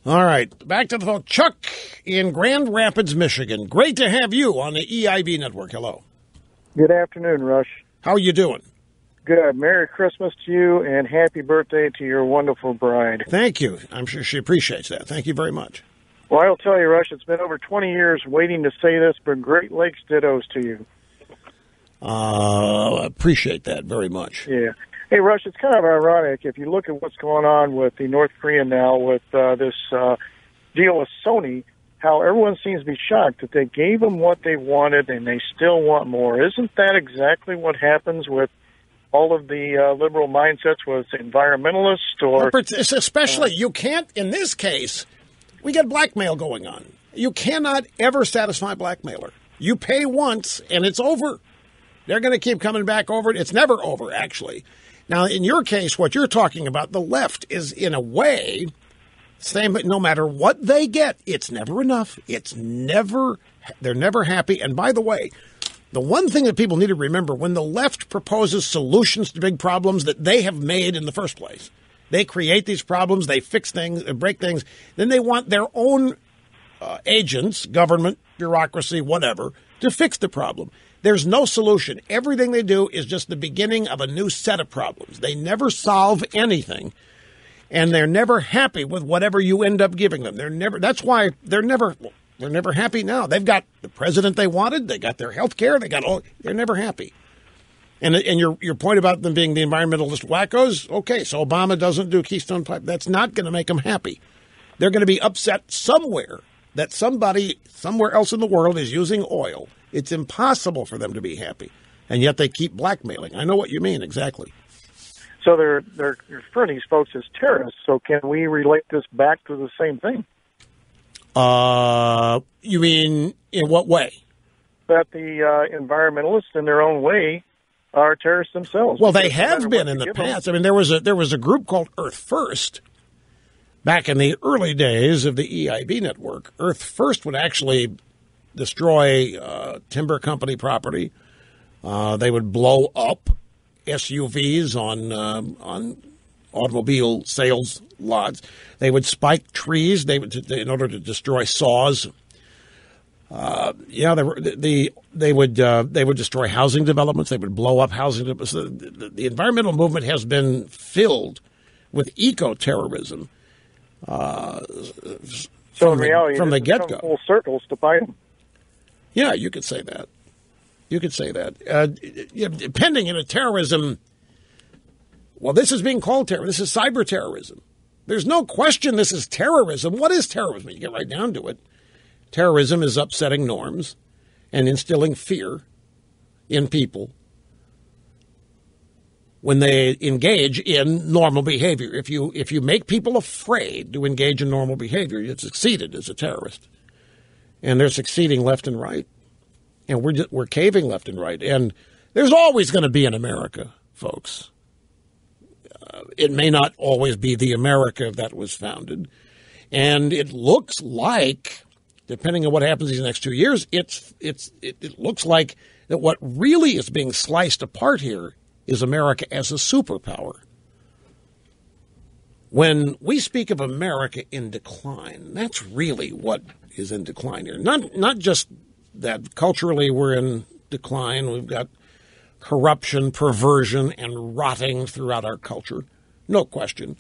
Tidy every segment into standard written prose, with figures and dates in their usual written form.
All right, back to the phone. Chuck in Grand Rapids, Michigan. Great to have you on the EIB network. Hello. Good afternoon, Rush. How are you doing? Good. Merry Christmas to you and happy birthday to your wonderful bride. Thank you. I'm sure she appreciates that. Thank you very much. Well, I'll tell you, Rush, it's been over 20 years waiting to say this, but Great Lakes dittos to you. Appreciate that very much. Yeah. Hey, Rush, it's kind of ironic if you look at what's going on with the North Korean now with this deal with Sony, how everyone seems to be shocked that they gave them what they wanted and they still want more. Isn't that exactly what happens with all of the liberal mindsets with environmentalists? Or especially, you can't, in this case, we got blackmail going on. You cannot ever satisfy a blackmailer. You pay once and it's over. They're going to keep coming back over it. It's never over, actually. Now, in your case, what you're talking about, the left is, in a way, same. No matter what they get, it's never enough. They're never happy. And by the way, the one thing that people need to remember, when the left proposes solutions to big problems that they have made in the first place, they create these problems, they fix things, they break things, then they want their own agents, government, bureaucracy, whatever, to fix the problem. There's no solution. Everything they do is just the beginning of a new set of problems. They never solve anything, and they're never happy with whatever you end up giving them. That's why they're never happy now. They've got the president they wanted. They got their health care. They're never happy. And your point about them being the environmentalist wackos, okay, so Obama doesn't do Keystone Pipe. That's not going to make them happy. They're going to be upset somewhere that somebody somewhere else in the world is using oil. It's impossible for them to be happy, and yet they keep blackmailing. I know what you mean, exactly. So they're referring to these folks as terrorists, so can we relate this back to the same thing? You mean in what way? That the environmentalists, in their own way, are terrorists themselves. Well, they have been in the past. I mean, there was a group called Earth First back in the early days of the EIB network. Earth First would actually destroy timber company property. They would blow up SUVs on automobile sales lots. They would spike trees. In order to destroy saws. They would destroy housing developments. They would blow up housing developments. The environmental movement has been filled with eco-terrorism. So in reality, from the get-go, full circles to fight them. Yeah, you could say that. Depending on terrorism, well, this is being called terrorism. This is cyber terrorism. There's no question this is terrorism. What is terrorism? You get right down to it. Terrorism is upsetting norms and instilling fear in people when they engage in normal behavior. If you make people afraid to engage in normal behavior, you've succeeded as a terrorist. And they're succeeding left and right. And we're caving left and right. And there's always going to be an America, folks. It may not always be the America that was founded. And it looks like, depending on what happens these next 2 years, it looks like that what really is being sliced apart here is America as a superpower. When we speak of America in decline, that's really what is in decline here. Not just that culturally we're in decline. We've got corruption, perversion, and rotting throughout our culture. No question.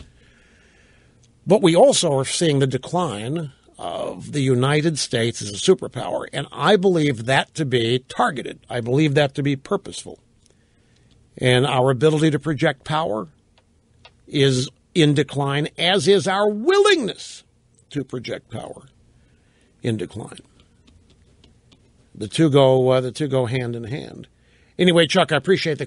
But we also are seeing the decline of the United States as a superpower. And I believe that to be targeted. I believe that to be purposeful. And our ability to project power is in decline, as is our willingness to project power in decline. The two go hand in hand. Anyway, Chuck, I appreciate the